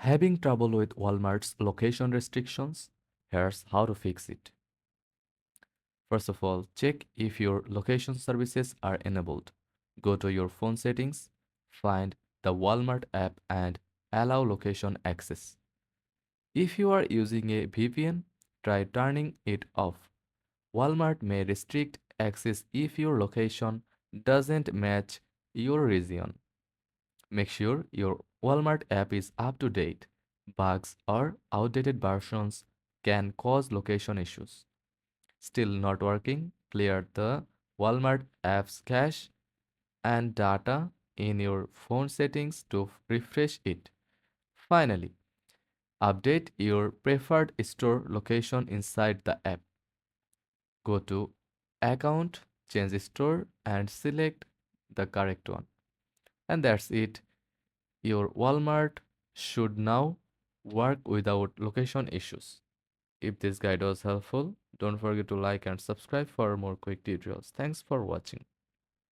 Having trouble with Walmart's location restrictions? Here's how to fix it. First of all, check if your location services are enabled. Go to your phone settings, find the Walmart app and allow location access. If you are using a VPN, try turning it off. Walmart may restrict access if your location doesn't match your region. Make sure your Walmart app is up to date. Bugs or outdated versions can cause location issues. Still not working? Clear the Walmart app's cache and data in your phone settings to refresh it. Finally, update your preferred store location inside the app. Go to Account, change store, and select the correct one. And that's it. Your Walmart should now work without location issues. If this guide was helpful, don't forget to like and subscribe for more quick tutorials. Thanks for watching.